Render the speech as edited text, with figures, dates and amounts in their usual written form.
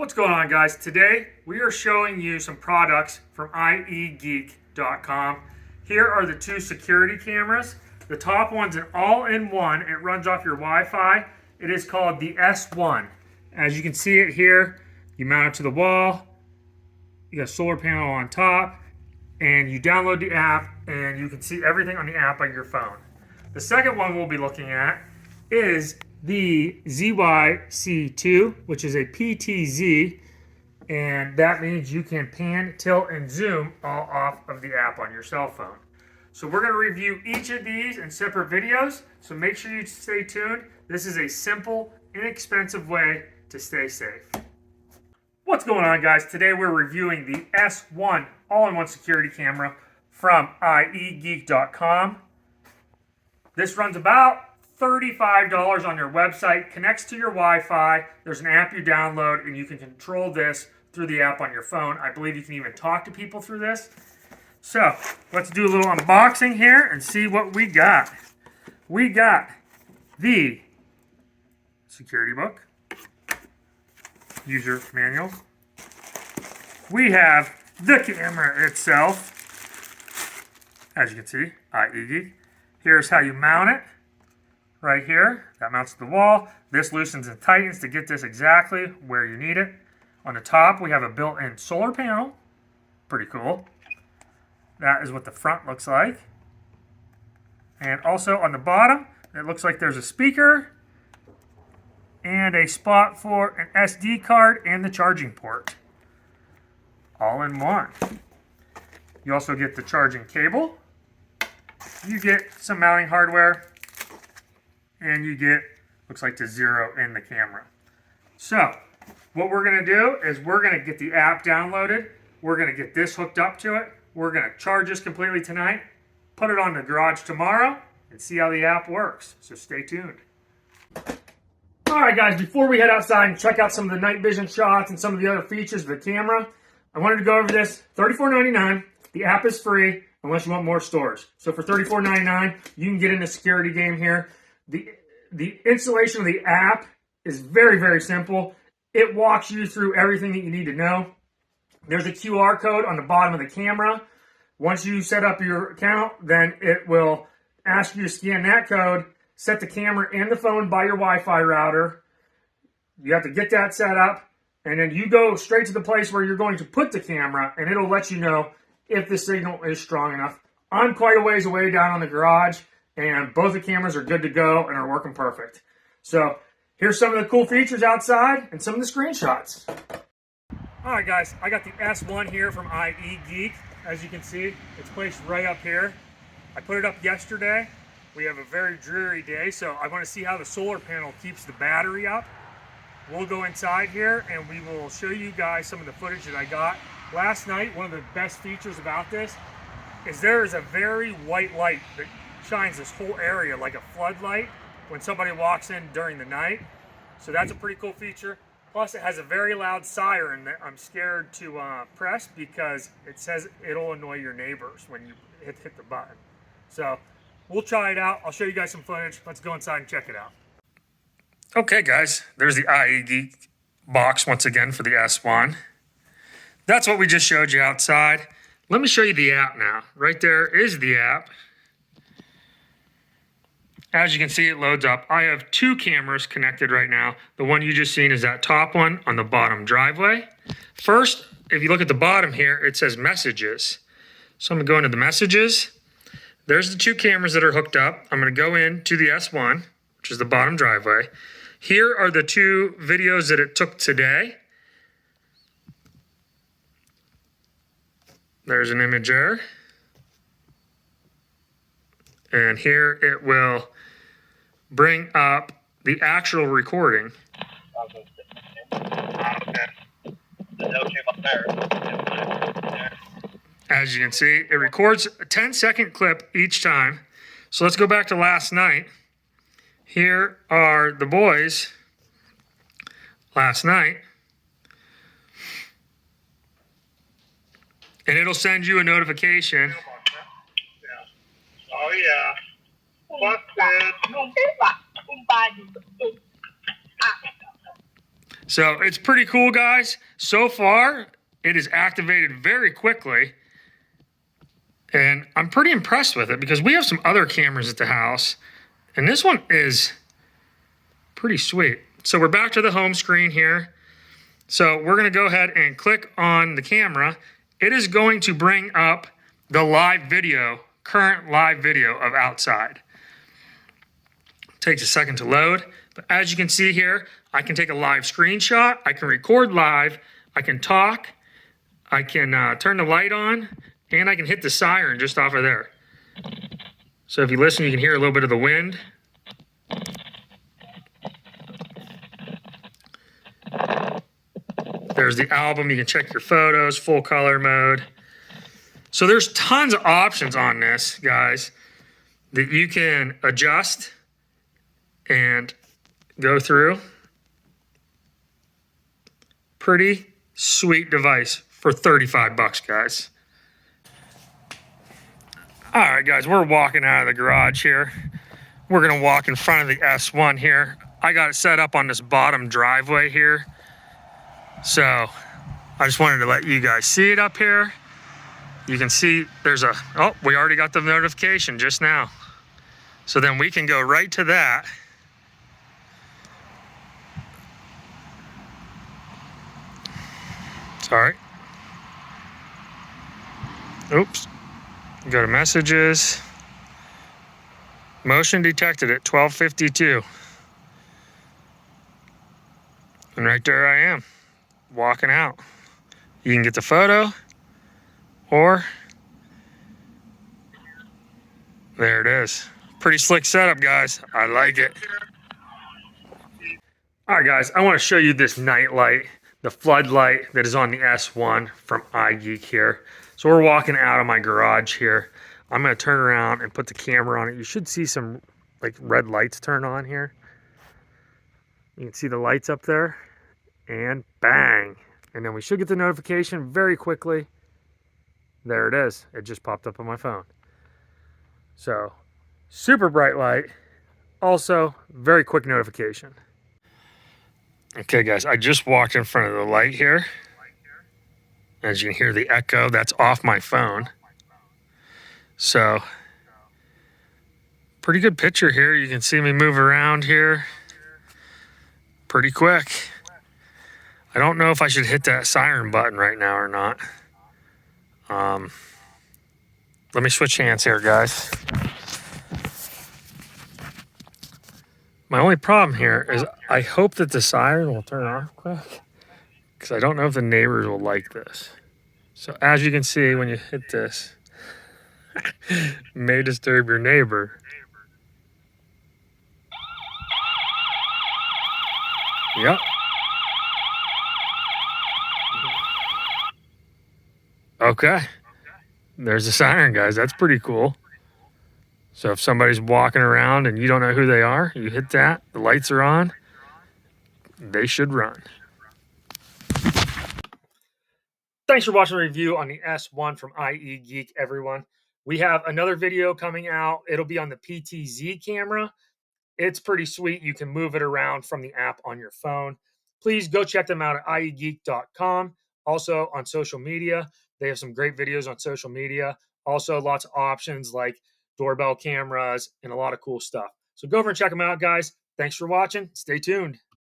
What's going on, guys? Today we are showing you some products from IEGeek.com. Here are the two security cameras. The top one's an all-in-one. It runs off your Wi-Fi. It is called the S1. As you can see it here, you mount it to the wall. You got a solar panel on top, and you download the app, and you can see everything on the app on your phone. The second one we'll be looking at is the ZYC2, which is a PTZ, and that means you can pan, tilt, and zoom all off of the app on your cell phone. So we're going to review each of these in separate videos, so make sure you stay tuned. This is a simple, inexpensive way to stay safe. What's going on, guys? Today we're reviewing the S1 all-in-one security camera from IEGeek.com. This runs about $35 on your website, connects to your Wi-Fi. There's an app you download, and you can control this through the app on your phone. I believe you can even talk to people through this. So let's do a little unboxing here and see what we got. We got the security book, user manual. We have the camera itself. As you can see, IEGeek. Here's how you mount it. Right here, that mounts to the wall. This loosens and tightens to get this exactly where you need it. On the top, we have a built-in solar panel. Pretty cool. That is what the front looks like. And also on the bottom, it looks like there's a speaker and a spot for an SD card and the charging port. All in one. You also get the charging cable. You get some mounting hardware. And you get, looks like, to zero in the camera. So, what we're going to do is we're going to get the app downloaded. We're going to get this hooked up to it. We're going to charge this completely tonight, put it on the garage tomorrow, and see how the app works. So stay tuned. Alright guys, before we head outside and check out some of the night vision shots and some of the other features of the camera, I wanted to go over this. $34.99. The app is free unless you want more stores. So for $34.99, you can get in the security game here. The installation of the app is very, very simple. It walks you through everything that you need to know. There's a QR code on the bottom of the camera. Once you set up your account, then it will ask you to scan that code, set the camera and the phone by your Wi-Fi router. You have to get that set up, and then you go straight to the place where you're going to put the camera, and it'll let you know if the signal is strong enough. I'm quite a ways away down on the garage, and both the cameras are good to go and are working perfect. So here's some of the cool features outside and some of the screenshots. All right, guys, I got the S1 here from IEGeek. As you can see, it's placed right up here. I put it up yesterday. We have a very dreary day, so I want to see how the solar panel keeps the battery up. We'll go inside here and we will show you guys some of the footage that I got. Last night, one of the best features about this is there is a very white light that shines this whole area like a floodlight when somebody walks in during the night. So that's a pretty cool feature. Plus it has a very loud siren that I'm scared to press because it says it'll annoy your neighbors when you hit the button. So we'll try it out. I'll show you guys some footage. Let's go inside and check it out. Okay guys, there's the IEGeek box once again for the S1. That's what we just showed you outside. Let me show you the app now. Right there is the app. As you can see, it loads up. I have two cameras connected right now. The one you just seen is that top one on the bottom driveway. First, if you look at the bottom here, it says messages. So I'm going to go into the messages. There's the two cameras that are hooked up. I'm going to go into the S1, which is the bottom driveway. Here are the two videos that it took today. There's an image there. And here it will bring up the actual recording. As you can see, it records a 10-second clip each time. So let's go back to last night. Here are the boys last night. And it'll send you a notification. Oh yeah. Fuck this. So it's pretty cool, guys. So far, it is activated very quickly. And I'm pretty impressed with it because we have some other cameras at the house. And this one is pretty sweet. So we're back to the home screen here. So we're going to go ahead and click on the camera. It is going to bring up the live video, current live video of outside. Takes a second to load. But as you can see here, I can take a live screenshot. I can record live. I can talk. I can turn the light on. And I can hit the siren just off of there. So if you listen, you can hear a little bit of the wind. There's the album. You can check your photos, full color mode. So there's tons of options on this, guys, that you can adjust and go through. Pretty sweet device for 35 bucks, guys. All right, guys, we're walking out of the garage here. We're gonna walk in front of the S1 here. I got it set up on this bottom driveway here. So I just wanted to let you guys see it up here. You can see there's a, oh, we already got the notification just now. So then we can go right to that. Sorry. Oops. Go to messages. Motion detected at 12:52. And right there I am, walking out. You can get the photo, or there it is. Pretty slick setup, guys. I like it. All right, guys, I want to show you this night light, the floodlight that is on the S1 from IEGeek here. So we're walking out of my garage here. I'm going to turn around and put the camera on it. You should see some like red lights turn on here. You can see the lights up there, and bang. And then we should get the notification very quickly. There it is. It just popped up on my phone. So super bright light. Also very quick notification. Okay, guys, I just walked in front of the light here. As you can hear the echo, that's off my phone. So, pretty good picture here. You can see me move around here pretty quick. I don't know if I should hit that siren button right now or not. Let me switch hands here, guys. My only problem here is I hope that the siren will turn off quick, because I don't know if the neighbors will like this. So as you can see, when you hit this, may disturb your neighbor. Yep. Okay. There's the siren, guys. That's pretty cool. So if somebody's walking around and you don't know who they are, you hit that, the lights are on, they should run. Thanks for watching the review on the S1 from IEGeek, everyone. We have another video coming out. It'll be on the PTZ camera. It's pretty sweet. You can move it around from the app on your phone. Please go check them out at IEGeek.com. Also on social media. They have some great videos on social media. Also lots of options like doorbell cameras and a lot of cool stuff. So go over and check them out, guys. Thanks for watching. Stay tuned.